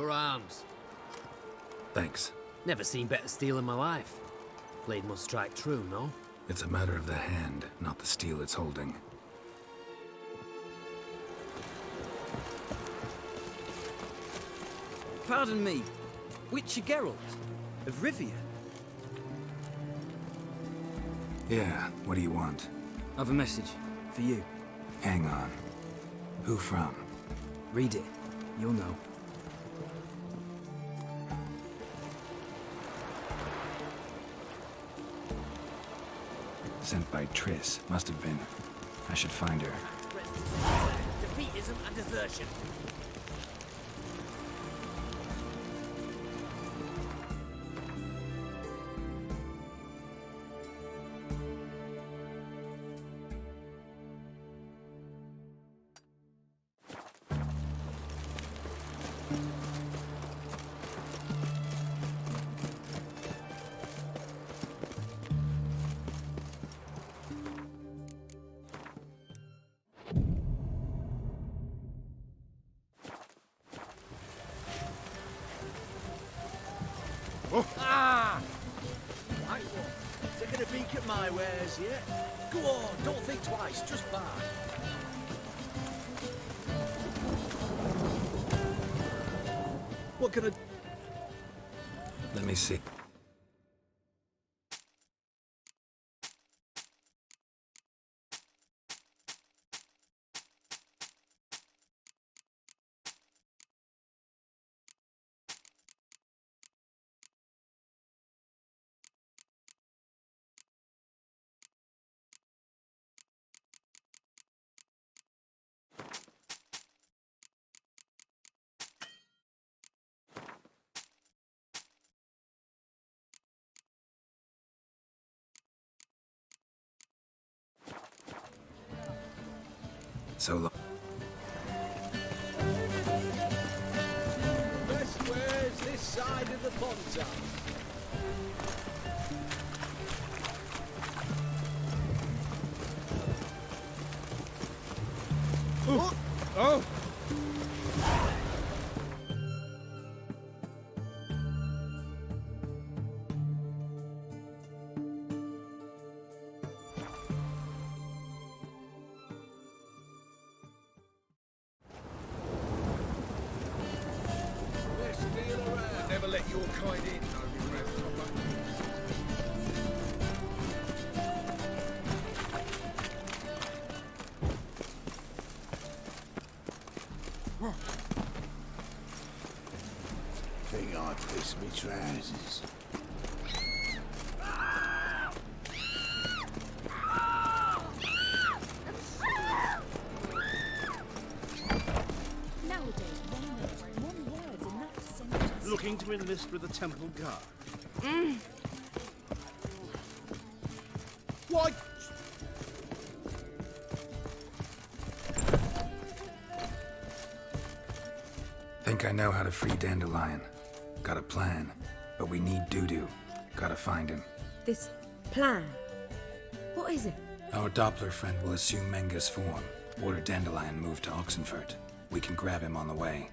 your arms. Thanks. Never seen better steel in my life. Blade must strike true, no? It's a matter of the hand, not the steel it's holding. Pardon me, Witcher Geralt of Rivia. Yeah, what do you want? I've a message for you. Hang on. Who from? Read it. You'll know. Sent by Triss. Must have been. I should find her. Defeat isn't a desertion. Ah! Right one. Taking a peek at my wares, yeah? Go on, don't think twice, just buy. What can I... Let me see. So long. Best wares this side of the Pontar. Oh! Best deal around. Never let your kind in, no regret, copper. Think I pissed me trousers. Nowadays, one word's enough to send you to Looking to enlist with the Temple Guard. Why? Think I know how to free Dandelion. Got a plan. But we need Dudu. Gotta find him. This plan? What is it? Our Doppler friend will assume Menga's form. Order Dandelion moved to Oxenfurt. We can grab him on the way.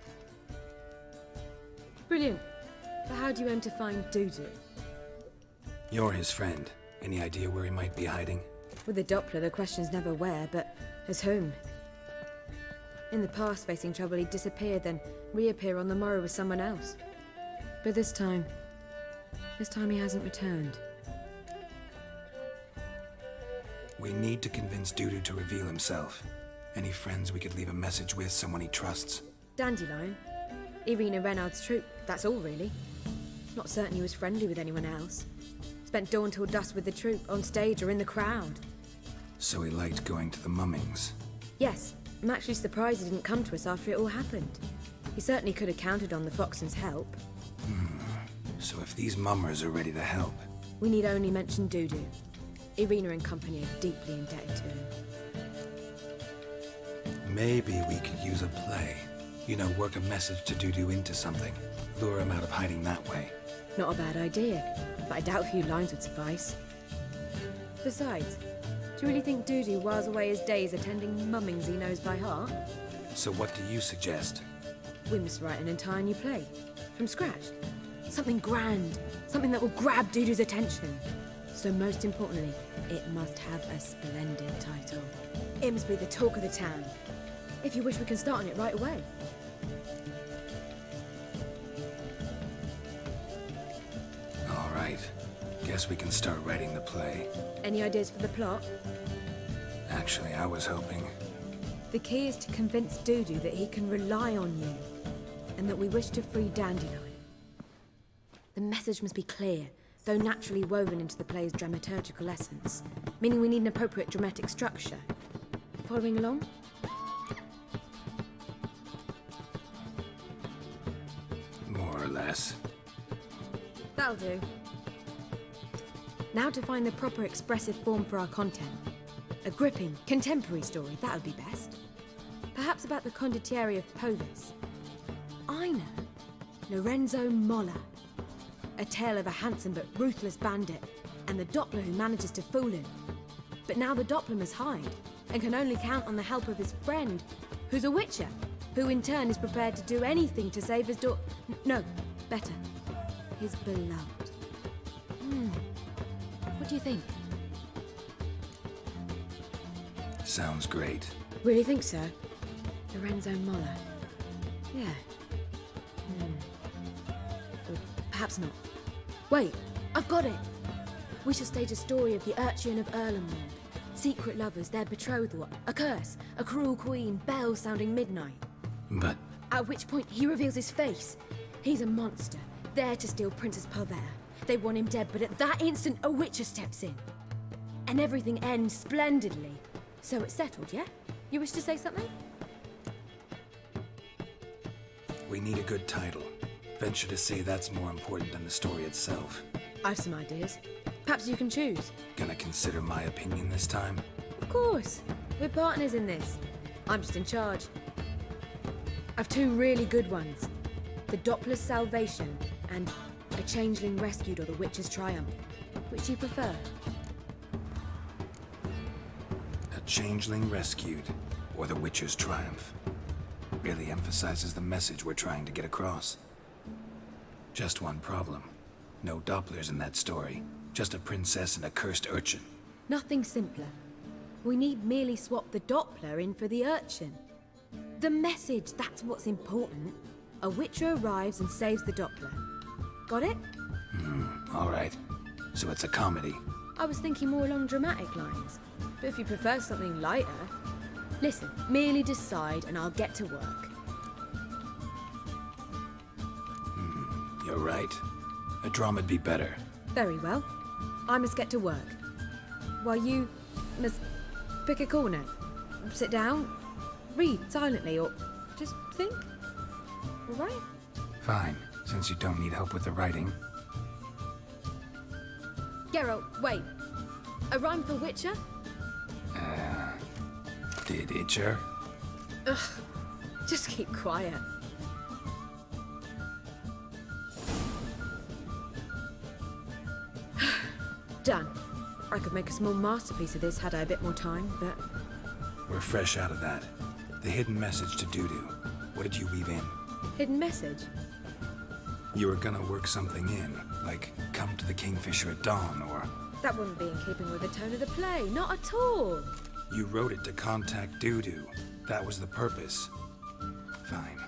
Brilliant. But how do you aim to find Dudu? You're his friend. Any idea where he might be hiding? With the Doppler, the question's never where, but as whom. In the past, facing trouble, he'd disappear, then reappear on the morrow with someone else. But this time he hasn't returned. We need to convince Dudu to reveal himself. Any friends we could leave a message with, someone he trusts? Dandelion? Irina Renard's troop, that's all really. Not certain he was friendly with anyone else. Spent dawn till dusk with the troop, on stage or in the crowd. So he liked going to the mummings. Yes, I'm actually surprised he didn't come to us after it all happened. He certainly could have counted on the Foxen's help. So if these mummers are ready to help, We need only mention Dudu. Irina and company are deeply indebted to him. maybe we could use a play. You know, work a message to Dudu into something. Lure him out of hiding that way. Not a bad idea, but I doubt a few lines would suffice. Besides, do you really think Dudu whiles away his days attending mummings he knows by heart? So what do you suggest? We must write an entire new play. From scratch. Something grand. Something that will grab Dudu's attention. So most importantly, it must have a splendid title. It must be the talk of the town. If you wish, we can start on it right away. All right. Guess we can start writing the play. Any ideas for the plot? Actually, I was hoping... The key is to convince Dudu that he can rely on you, and that we wish to free Dandelion. The message must be clear, though naturally woven into the play's dramaturgical essence, meaning we need an appropriate dramatic structure. Following along? more or less. That'll do. Now to find the proper expressive form for our content. A gripping, contemporary story, that would be best. Perhaps about the condottieri of Povis. I know. Lorenzo Molla. A tale of a handsome but ruthless bandit, and the Doppler who manages to fool him. But now the Doppler must hide, and can only count on the help of his friend, who's a witcher, who in turn is prepared to do anything to save his no, better, his beloved. What do you think? Sounds great. Really think so? Lorenzo Molla. Yeah. Or perhaps not. Wait, I've got it! We shall stage a story of the Urchin of Erlenwald. Secret lovers, their betrothal, a curse, a cruel queen, bells sounding midnight. But At which point he reveals his face. He's a monster, there to steal Princess Pavera. They want him dead, but at that instant a witcher steps in. And everything ends splendidly. So it's settled, yeah? You wish to say something? we need a good title. Venture to say that's more important than the story itself. I've some ideas. Perhaps you can choose. Gonna consider my opinion this time? Of course. We're partners in this. I'm just in charge. I've two really good ones. The Doppler's Salvation and A Changeling Rescued or The Witcher's Triumph. Which do you prefer? A Changeling Rescued, or The Witcher's Triumph. Really emphasizes the message we're trying to get across. Just one problem. No Dopplers in that story. Just a princess and a cursed urchin. Nothing simpler. We need merely swap the Doppler in for the urchin. The message, that's what's important. A witcher arrives and saves the Doppler. Got it? All right. So it's a comedy. I was thinking more along dramatic lines. But if you prefer something lighter... Listen, merely decide and I'll get to work. You're right. A drama'd be better. Very well. I must get to work. While you must pick a corner. Sit down, read silently, or just think. All right? Fine, since you don't need help with the writing. Geralt, wait. A rhyme for Witcher? Did Itcher? Just keep quiet. Done. I could make a small masterpiece of this had I a bit more time, but... We're fresh out of that. The hidden message to Dudu. What did you weave in? Hidden message? You were gonna work something in, like come to the Kingfisher at dawn, or... That wouldn't be in keeping with the tone of the play, not at all. You wrote it to contact Dudu. That was the purpose. Fine.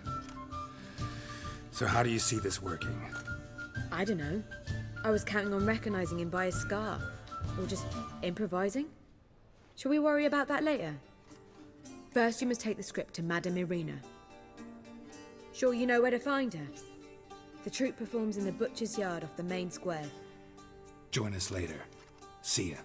So how do you see this working? I don't know. I was counting on recognizing him by his scar. Or just improvising. Shall we worry about that later? First, you must take the script to Madame Irina. Sure you know where to find her? The troupe performs in the butcher's yard off the main square. Join us later. See ya.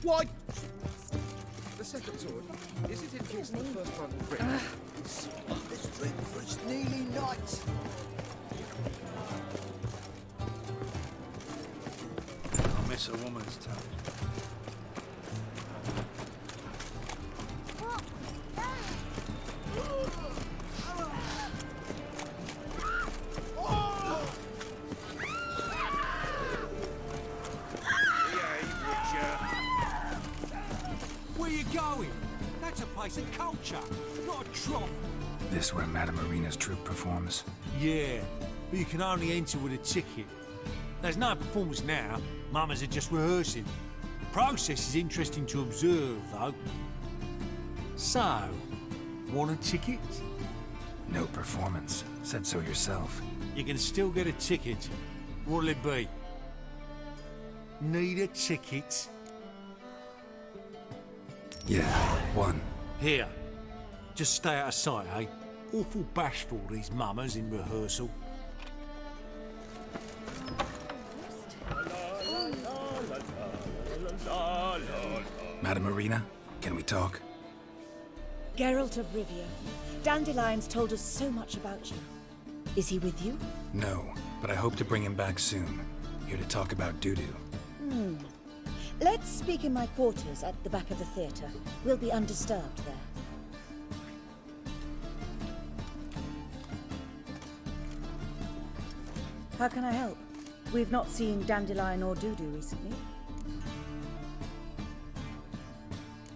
Why? The second sword, is it in case the first one will break? Let's drink for its nearly night. I miss a woman's tongue. going? That's a place of culture, not a trough. This where Madame Marina's troupe performs? Yeah, but you can only enter with a ticket. There's no performance now. Mamas are just rehearsing. The process is interesting to observe, though. So, want a ticket? No performance. Said so yourself. You can still get a ticket. What'll it be? Need a ticket? Yeah, one. Here. Just stay out of sight, eh? Awful bashful, these mamas in rehearsal. Madame Marina, can we talk? Geralt of Rivia. Dandelion's told us so much about you. Is he with you? No, but I hope to bring him back soon. Here to talk about Dudu. Let's speak in my quarters at the back of the theatre. We'll be undisturbed there. How can I help? We've not seen Dandelion or Dudu recently.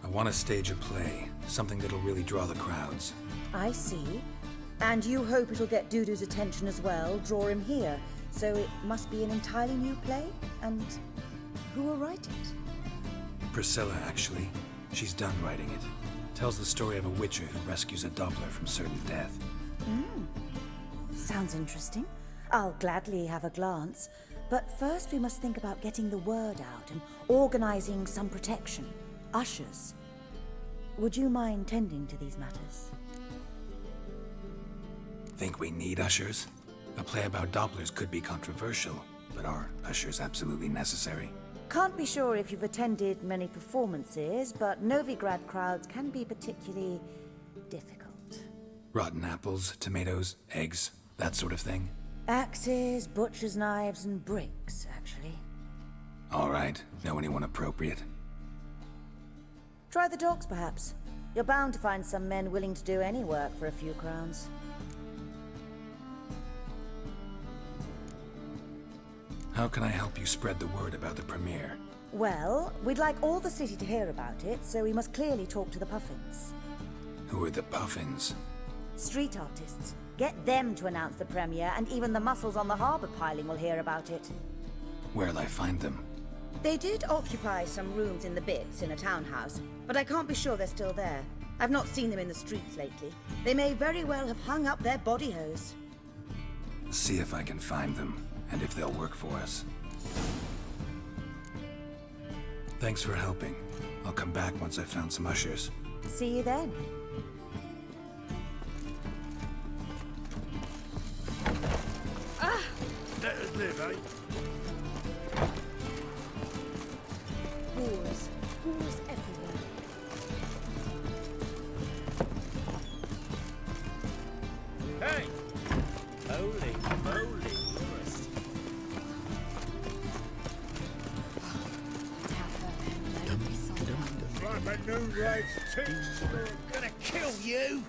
I want to stage a play, something that'll really draw the crowds. I see. And you hope it'll get Dudu's attention as well, draw him here. So it must be an entirely new play? And who will write it? Priscilla, actually. She's done writing it. Tells the story of a witcher who rescues a Doppler from certain death. Sounds interesting. I'll gladly have a glance. But first we must think about getting the word out and organizing some protection. Ushers. Would you mind tending to these matters? Think we need ushers? A play about Dopplers could be controversial, but are ushers absolutely necessary? Can't be sure if you've attended many performances, but Novigrad crowds can be particularly difficult. Rotten apples, tomatoes, eggs, that sort of thing? Axes, butcher's knives, and bricks, actually. All right. Know anyone appropriate? Try the dogs, perhaps. You're bound to find some men willing to do any work for a few crowns. How can I help you spread the word about the premiere? Well, we'd like all the city to hear about it, so we must clearly talk to the Puffins. Who are the Puffins? Street artists. Get them to announce the premiere, and even the muscles on the harbour piling will hear about it. Where'll I find them? They did occupy some rooms in the Bits in a townhouse, but I can't be sure they're still there. I've not seen them in the streets lately. They may very well have hung up their body hose. See if I can find them, and if they'll work for us. Thanks for helping. I'll come back once I've found some ushers. See you then. Let us live, eh? Wars. Wars everywhere. Hey! Holy moly! Like my new life's teeth. I'm gonna kill you!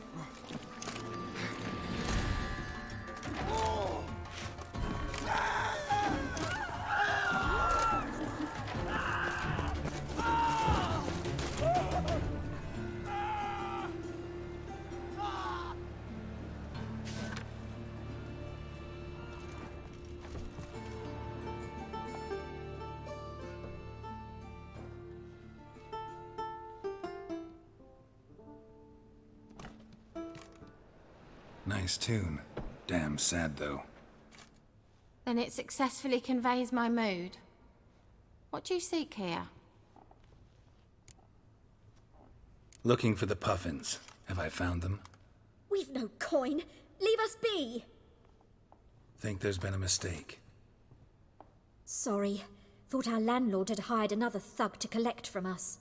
Nice tune. Damn sad, though. Then it successfully conveys my mood. What do you seek here? Looking for the Puffins. Have I found them? We've no coin. Leave us be. Think there's been a mistake. Sorry. Thought our landlord had hired another thug to collect from us.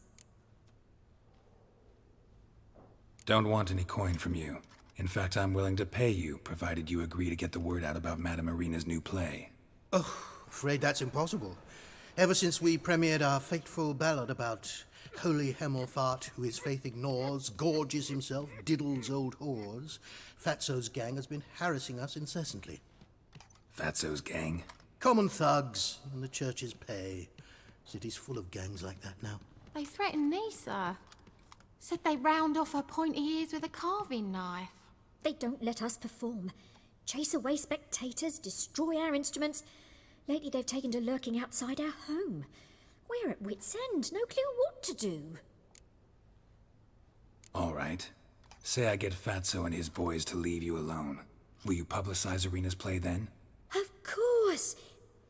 Don't want any coin from you. In fact, I'm willing to pay you, provided you agree to get the word out about Madame Marina's new play. Oh, afraid that's impossible. Ever since we premiered our fateful ballad about Holy Hemelfart, who his faith ignores, gorges himself, diddles old whores, Fatso's gang has been harassing us incessantly. Fatso's gang? Common thugs, and the church's pay. City's full of gangs like that now. They threaten me, sir. Said they round off her pointy ears with a carving knife. They don't let us perform. Chase away spectators, destroy our instruments. Lately they've taken to lurking outside our home. We're at wit's end, no clue what to do. All right. Say I get Fatso and his boys to leave you alone. Will you publicize Arena's play then? Of course,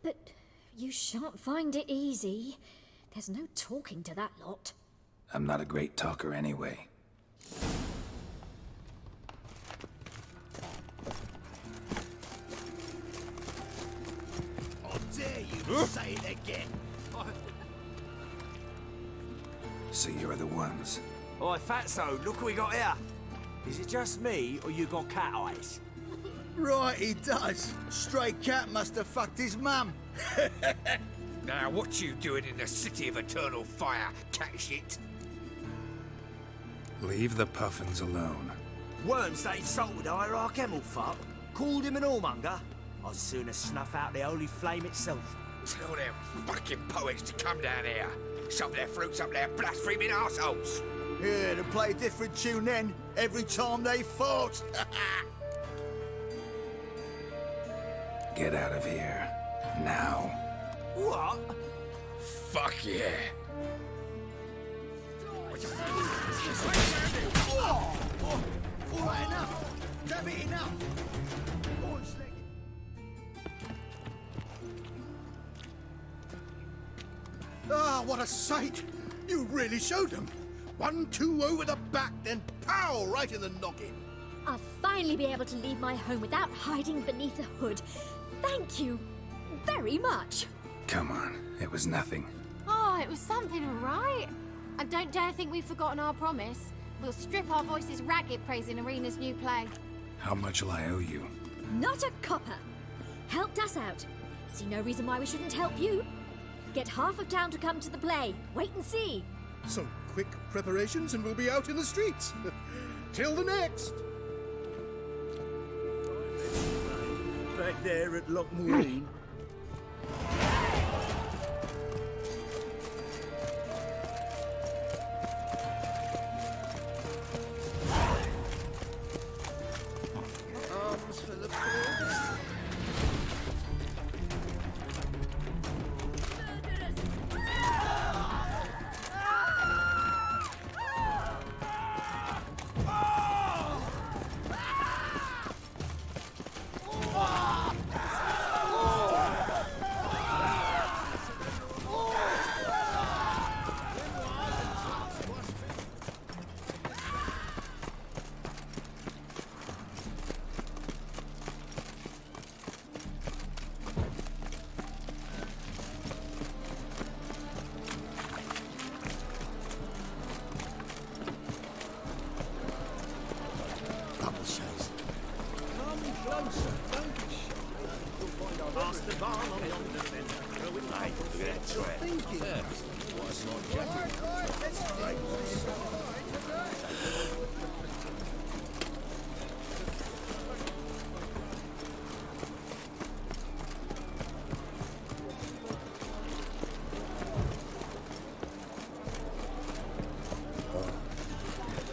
but you shan't find it easy. There's no talking to that lot. I'm not a great talker anyway. How dare you say it again? So you're the ones. Oi, Fatso, look what we got here. Is it just me, or you got cat eyes? Right, he does. Stray cat must have fucked his mum. Now, what you doing in the city of eternal fire, cat shit? Leave the puffins alone. Worms that insulted Hierarch Emelfart, called him an whoremonger. I'd sooner snuff out the holy flame itself. Tell them fucking poets to come down here. Shove their fruits up their blaspheming arseholes. Yeah, to play a different tune then, every time they fought. Get out of here. Now. What? Fuck yeah. All right, enough. Damn it, enough. Ah, what a sight! You really showed them. 1-2 over the back, then pow! Right in the noggin. I'll finally be able to leave my home without hiding beneath a hood. Thank you very much. Come on, it was nothing. Oh, it was something, all right. And don't dare think we've forgotten our promise. We'll strip our voices ragged praising Arena's new play. How much will I owe you? Not a copper. Helped us out. See no reason why we shouldn't help you. Get half of town to come to the play. Wait and see. So quick preparations and we'll be out in the streets. Till the next. Back there at Lochmarine. Arms for the poor.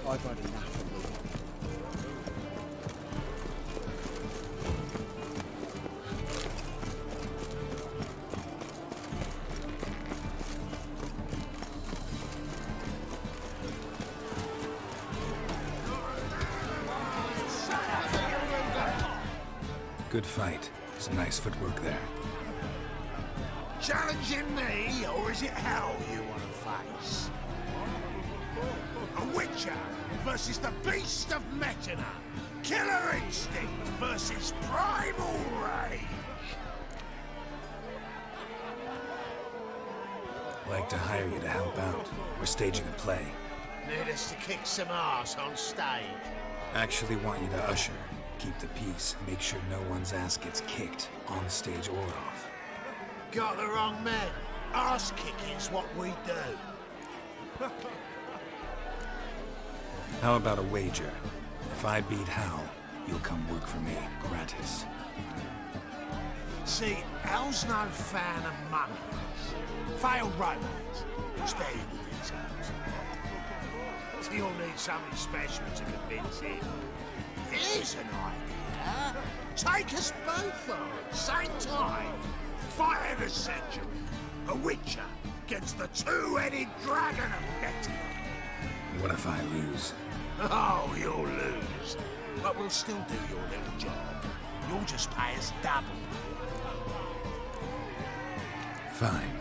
I've had enough of it. Good fight. Some nice footwork there. Challenging me, or is it hell you want to face? A Witcher versus the Beast of Metina. Killer Instinct versus Primal Rage. Like to hire you to help out. We're staging a play. Need us to kick some ass on stage. Actually want you to usher. Keep the peace. Make sure no one's ass gets kicked, on stage or off. Got the wrong man. Ass kicking's what we do. How about a wager? If I beat Hal, you'll come work for me, gratis. See, Hal's no fan of mummies. Failed romance. Stay with his house. You'll need something special to convince him. Here's an idea. Take us both on, same time. Fight of the century. A Witcher against the two-headed dragon of Metina. What if I lose? Oh, you'll lose. But we'll still do your little job. You'll just pay us double. Fine.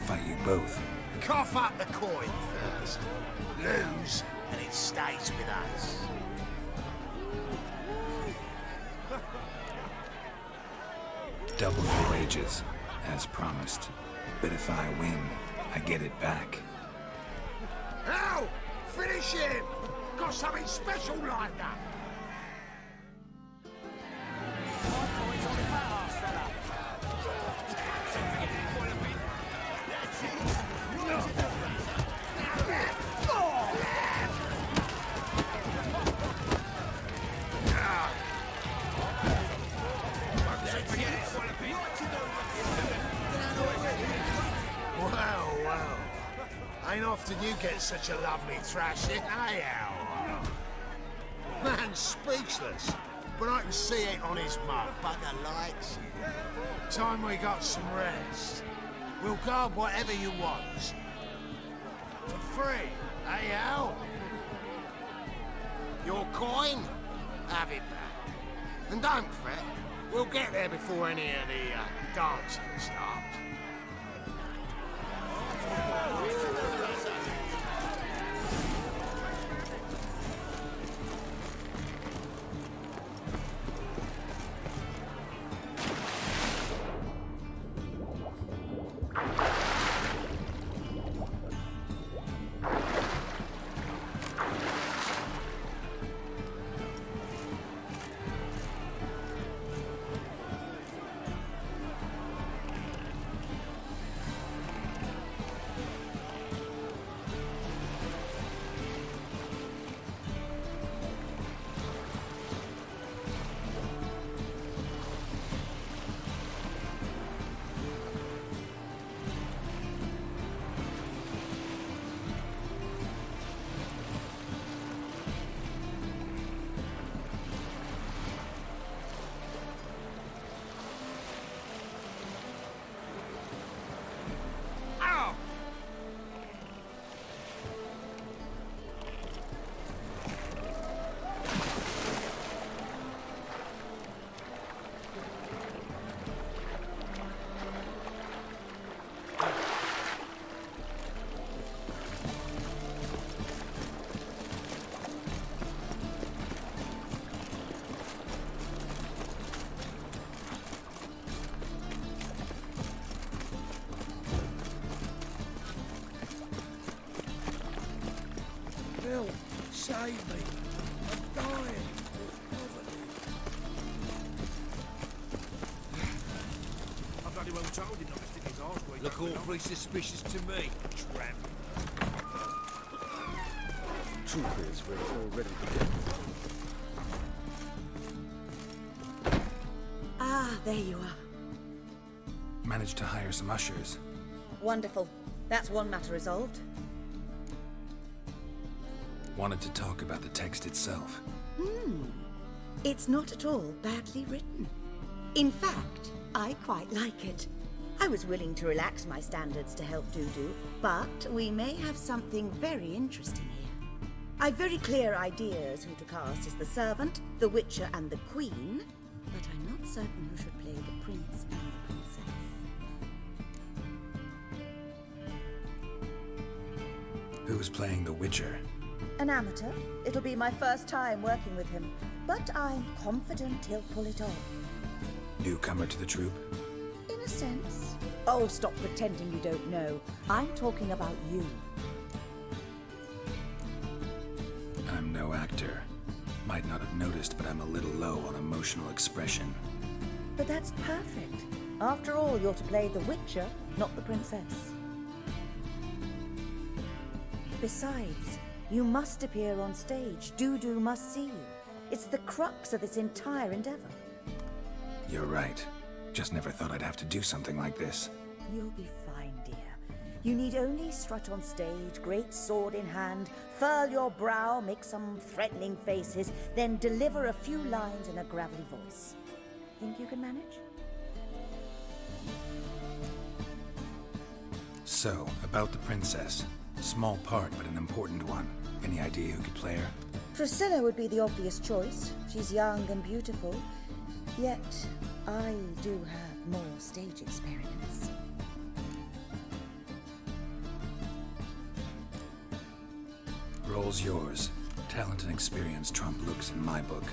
Fight you both. Cough up the coin first. Lose, and it stays with us. Double your wages, as promised. But if I win, I get it back. Now, finish him! Got something special lined up. Well. Ain't often you get such a lovely thrashing, eh, Al? Man's speechless, but I can see it on his mug. Bugger likes it. Time we got some rest. We'll guard whatever you want. For free, eh, Al? Your coin? Have it back. And don't fret, we'll get there before any of the dancing starts. Bill, save me. I'm dying. I bloody well told him not to stick his arse where he Look don't belong. awfully suspicious to me, tramp. Truth is, we're already beginning. Ah, there you are. Managed to hire some ushers. Wonderful. That's one matter resolved. Wanted to talk about the text itself. It's not at all badly written. In fact, I quite like it. I was willing to relax my standards to help Dudu, but we may have something very interesting here. I've very clear ideas who to cast as the servant, the Witcher, and the Queen, but I'm not certain who should play the prince and the princess. Who's playing the Witcher? An amateur. It'll be my first time working with him, but I'm confident he'll pull it off. Newcomer to the troupe? In a sense. Oh, stop pretending you don't know. I'm talking about you. I'm no actor. Might not have noticed, but I'm a little low on emotional expression. But that's perfect. After all, you're to play the Witcher, not the princess. Besides, you must appear on stage. Dudu must see you. It's the crux of this entire endeavor. You're right. Just never thought I'd have to do something like this. You'll be fine, dear. You need only strut on stage, great sword in hand, furl your brow, make some threatening faces, then deliver a few lines in a gravelly voice. Think you can manage? So, about the princess. Small part, but an important one. Any idea who could play her? Priscilla would be the obvious choice. She's young and beautiful. Yet, I do have more stage experience. Role's yours. Talent and experience trump looks in my book.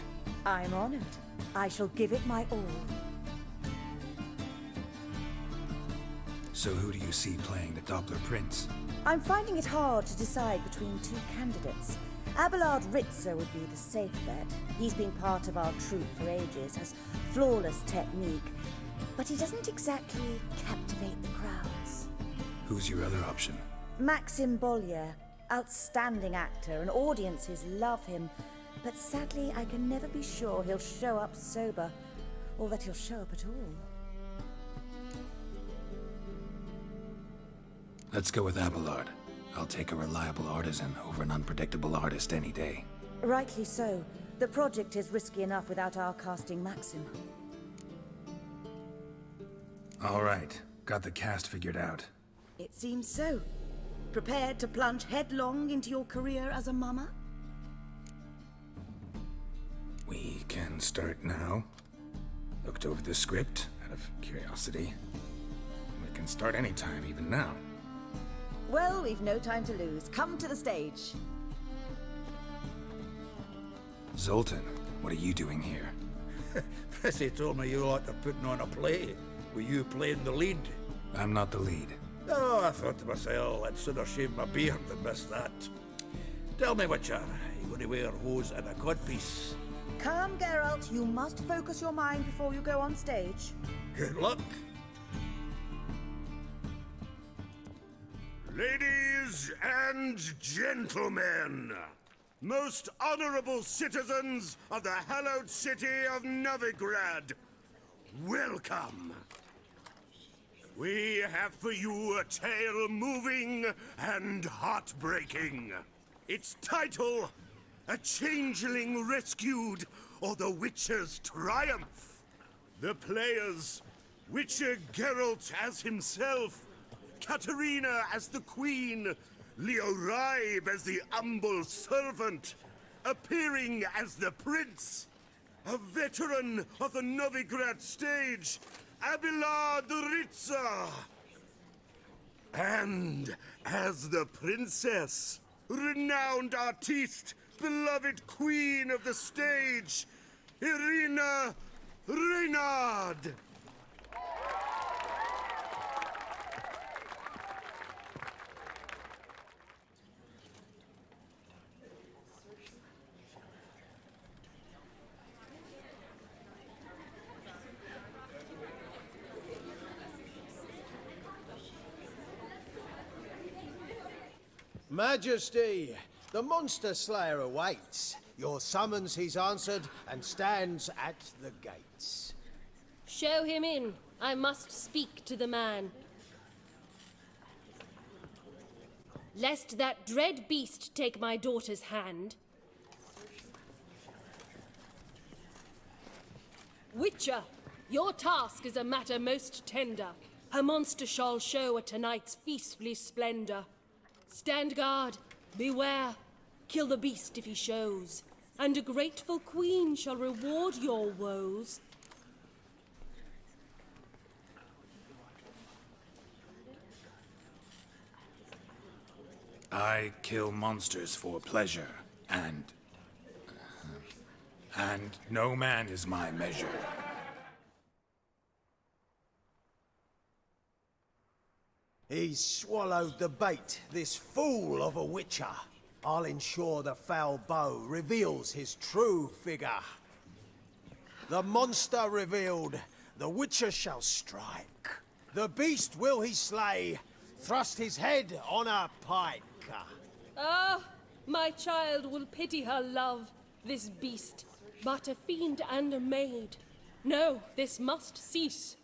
I'm honored. I shall give it my all. So who do you see playing the Doppler Prince? I'm finding it hard to decide between two candidates. Abelard Ritzer would be the safe bet. He's been part of our troupe for ages, has flawless technique, but he doesn't exactly captivate the crowds. Who's your other option? Maxim Bollier, outstanding actor, and audiences love him, but sadly I can never be sure he'll show up sober, or that he'll show up at all. Let's go with Abelard. I'll take a reliable artisan over an unpredictable artist any day. Rightly so. The project is risky enough without our casting Maxim. All right. Got the cast figured out. It seems so. Prepared to plunge headlong into your career as a mama? We can start now. Looked over the script out of curiosity. We can start anytime, even now. Well, we've no time to lose. Come to the stage. Zoltan, what are you doing here? Prissy told me you ought to putting on a play. Were you playing the lead? I'm not the lead. Oh, I thought to myself, I'd sooner shave my beard than miss that. Tell me, Witcher, you going to wear hose and a codpiece? Calm, Geralt. You must focus your mind before you go on stage. Good luck. Ladies and gentlemen, most honorable citizens of the hallowed city of Novigrad, welcome. We have for you a tale moving and heartbreaking. Its title, A Changeling Rescued, or The Witcher's Triumph. The players, Witcher Geralt as himself, Katerina as the Queen, Leo Raib as the humble servant, appearing as the Prince, a veteran of the Novigrad stage, Abelard Ritzer, and as the Princess, renowned artiste, beloved Queen of the stage, Irina Reynard. Majesty, the Monster Slayer awaits. Your summons he's answered and stands at the gates. Show him in. I must speak to the man. Lest that dread beast take my daughter's hand. Witcher, your task is a matter most tender. Her monster shall show at tonight's feastly splendor. Stand guard, beware, kill the beast if he shows, and a grateful queen shall reward your woes. I kill monsters for pleasure, and no man is my measure. He's swallowed the bait, this fool of a Witcher. I'll ensure the foul bow reveals his true figure. The monster revealed, the Witcher shall strike. The beast will he slay, thrust his head on a pike. Ah, my child will pity her love, this beast, but a fiend and a maid. No, this must cease.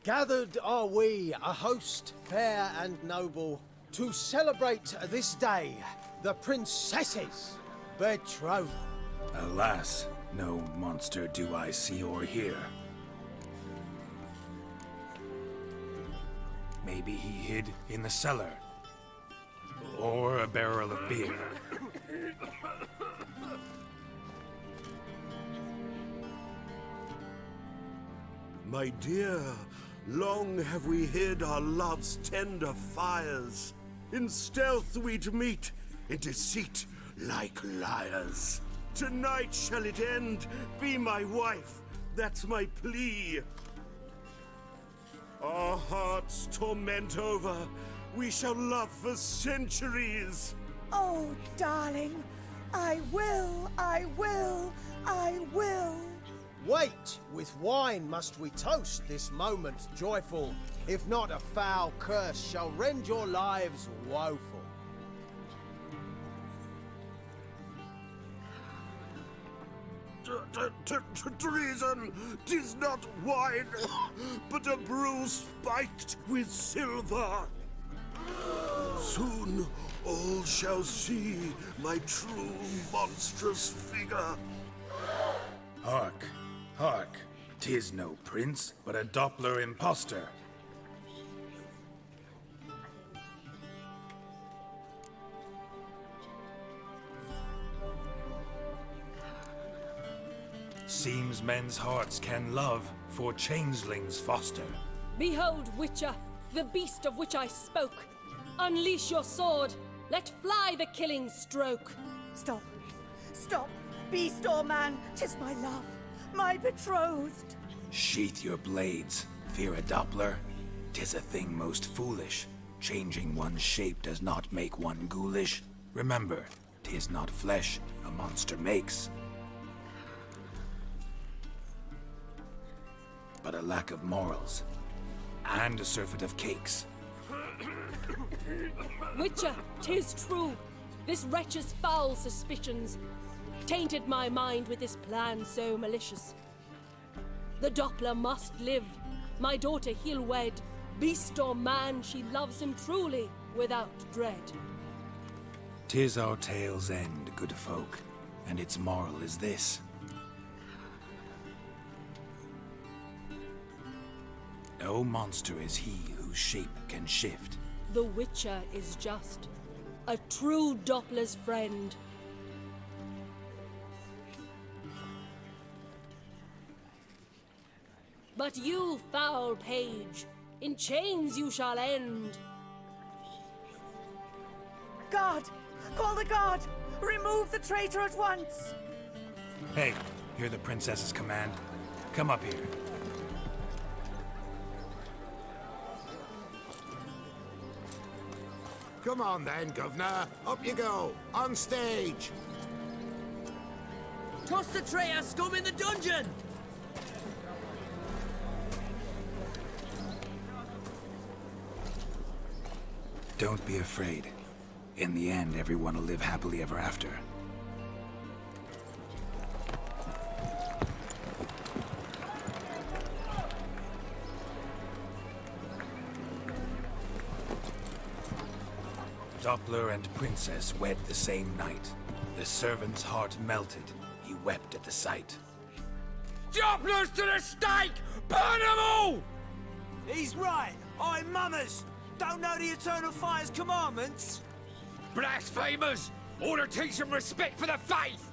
Gathered are we, a host fair and noble, to celebrate this day, the princess's betrothal. Alas, no monster do I see or hear. Maybe he hid in the cellar. Or a barrel of beer. My dear, long have we hid our love's tender fires. In stealth we'd meet, in deceit like liars. Tonight shall it end, be my wife, that's my plea. Our hearts torment over, we shall love for centuries. Oh, darling, I will, I will, I will. Wait, with wine must we toast this moment joyful. If not, a foul curse shall rend your lives woeful. Treason! 'Tis not wine, but a brew spiked with silver. Soon all shall see my true monstrous figure. Hark, hark. 'Tis no prince, but a Doppler impostor. Seems men's hearts can love, for changelings foster. Behold, Witcher, the beast of which I spoke. Unleash your sword. Let fly the killing stroke. Stop. Stop. Beast or man, 'tis my love, my betrothed. Sheath your blades, fear a Doppler. 'Tis a thing most foolish. Changing one's shape does not make one ghoulish. Remember, 'tis not flesh a monster makes, but a lack of morals, and a surfeit of cakes. Witcher, 'tis true. This wretch's foul suspicions tainted my mind with this plan so malicious. The Doppler must live. My daughter he'll wed. Beast or man, she loves him truly, without dread. 'Tis our tale's end, good folk, and its moral is this. No monster is he whose shape can shift. The Witcher is just a true Doppler's friend. But you, foul page, in chains you shall end. Guard! Call the guard! Remove the traitor at once! Hey, hear the princess's command. Come up here. Come on then, governor. Up you go. On stage. Toss the traitor scum in the dungeon! Don't be afraid. In the end, everyone will live happily ever after. Doppler and princess wed the same night. The servant's heart melted. He wept at the sight. Dopplers to the stake! Burn them all! He's right. I mummers. Don't know the Eternal Fire's commandments? Blasphemers! Order teach them respect for the faith!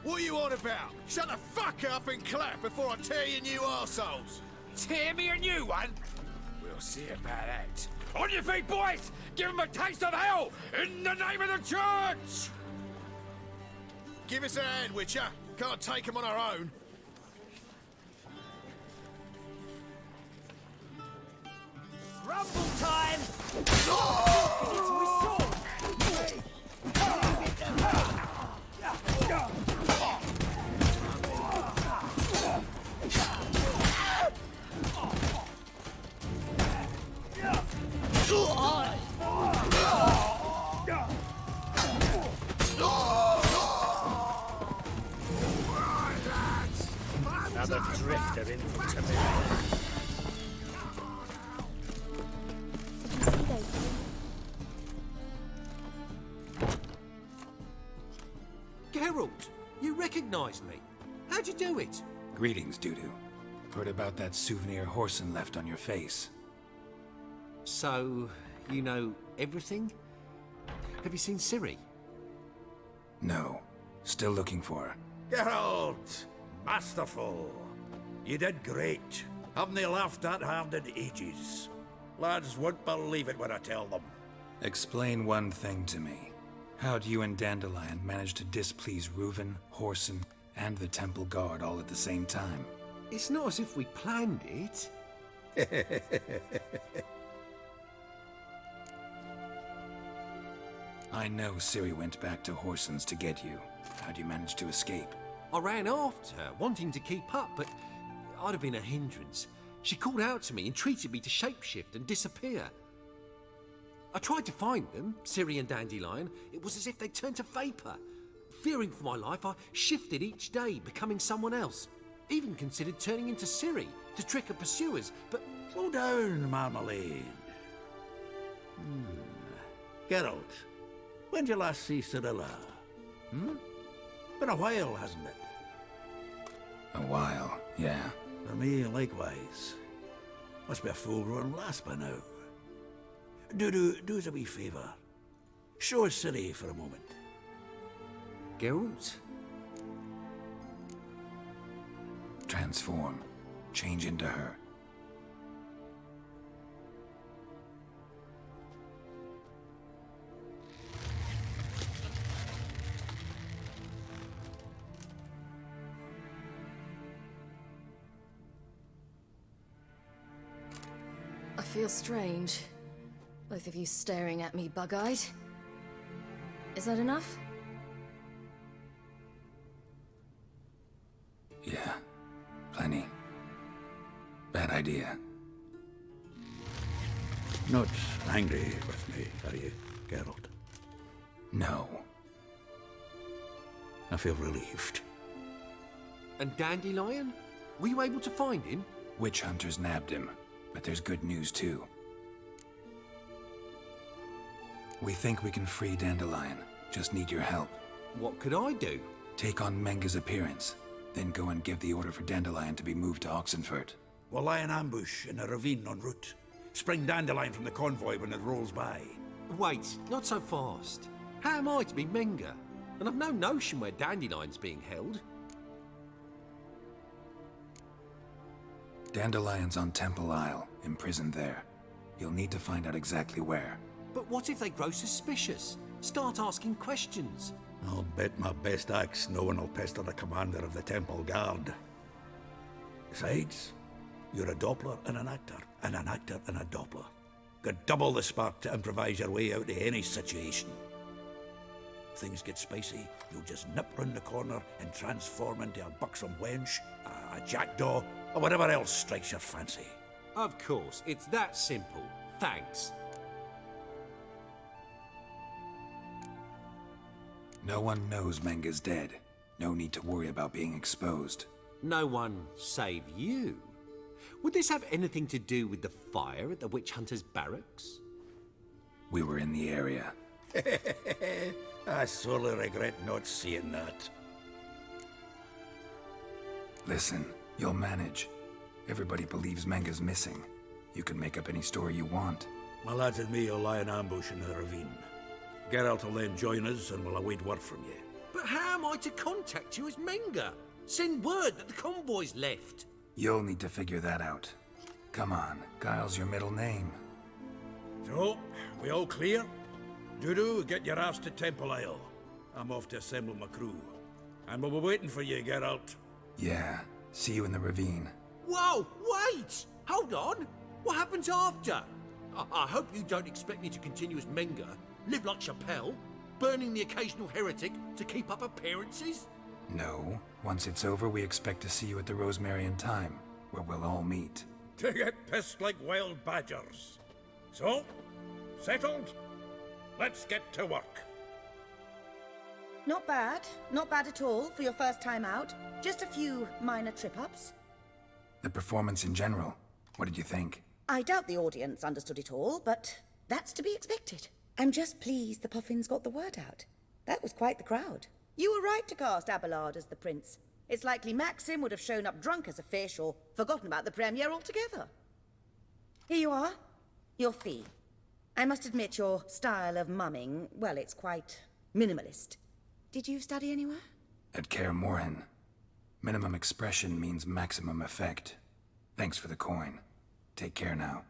What are you on about? Shut the fuck up and clap before I tear you new arseholes! Tear me a new one? We'll see about that. On your feet, boys! Give them a taste of hell in the name of the church! Give us a hand, Witcher. Can't take them on our own. Rumble time! Another drifter infantry. recognise me. How'd you do it? Greetings, Dudu. Heard about that souvenir Horson left on your face. So, you know everything? Have you seen Ciri? No. Still looking for her. Geralt! Masterful. You did great. Haven't they laughed that hard in ages? Lads won't believe it when I tell them. Explain one thing to me. How do you and Dandelion manage to displease Reuven, Horson, and the Temple Guard all at the same time? It's not as if we planned it. I know Ciri went back to Horson's to get you. How'd you manage to escape? I ran after her, wanting to keep up, but I'd have been a hindrance. She called out to me and treated me to shapeshift and disappear. I tried to find them, Ciri and Dandelion. It was as if they'd turned to vapour. Fearing for my life, I shifted each day, becoming someone else. Even considered turning into Ciri to trick her pursuers, but... Slow down, Marmalade. Geralt, when did you last see Cirilla? Been a while, hasn't it? A while, yeah. For me, likewise. Must be a full-grown lass by now. Do us a wee favour. Show us Ciri for a moment. Geralt? Transform. Change into her. I feel strange. Both of you staring at me bug-eyed. Is that enough? Yeah. Plenty. Bad idea. Not angry with me, are you, Geralt? No. I feel relieved. And Dandelion? Were you able to find him? Witch hunters nabbed him, but there's good news too. We think we can free Dandelion. Just need your help. What could I do? Take on Menga's appearance, then go and give the order for Dandelion to be moved to Oxenfurt. We'll lie in ambush in a ravine en route. Spring Dandelion from the convoy when it rolls by. Wait, not so fast. How am I to be Menga? And I've no notion where Dandelion's being held. Dandelion's on Temple Isle, imprisoned there. You'll need to find out exactly where. But what if they grow suspicious? Start asking questions? I'll bet my best axe no one will pester the commander of the Temple Guard. Besides, you're a Doppler and an actor and a Doppler. Got double the spark to improvise your way out of any situation. If things get spicy, you'll just nip round the corner and transform into a buxom wench, a jackdaw, or whatever else strikes your fancy. Of course, it's that simple. Thanks. No one knows Menga's dead. No need to worry about being exposed. No one save you. Would this have anything to do with the fire at the Witch Hunters' barracks? We were in the area. I sorely regret not seeing that. Listen, you'll manage. Everybody believes Menga's missing. You can make up any story you want. My lads and me will lie in ambush in the ravine. Geralt will then join us and we'll await word from you. But how am I to contact you as Menga? Send word that the convoy's left. You'll need to figure that out. Come on, Guile's your middle name. So, we all clear? Dudu, get your ass to Temple Isle. I'm off to assemble my crew. And we'll be waiting for you, Geralt. Yeah, see you in the ravine. Whoa, wait! Hold on! What happens after? I hope you don't expect me to continue as Menga, live like Chappelle, burning the occasional heretic to keep up appearances? No. Once it's over, we expect to see you at the Rosemary in Time, where we'll all meet. To get pissed like wild badgers. So, settled? Let's get to work. Not bad. Not bad at all for your first time out. Just a few minor trip-ups. The performance in general, what did you think? I doubt the audience understood it all, but that's to be expected. I'm just pleased the Puffins got the word out. That was quite the crowd. You were right to cast Abelard as the prince. It's likely Maxim would have shown up drunk as a fish or forgotten about the premiere altogether. Here you are. Your fee. I must admit your style of mumming, well, it's quite minimalist. Did you study anywhere? At Kaer Morhen, minimum expression means maximum effect. Thanks for the coin. Take care now.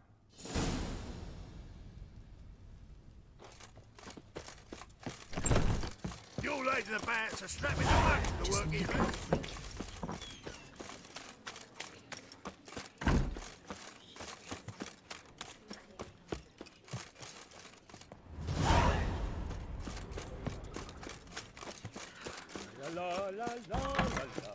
You late to the bat, so strap me to back. The work is done. La la la la la.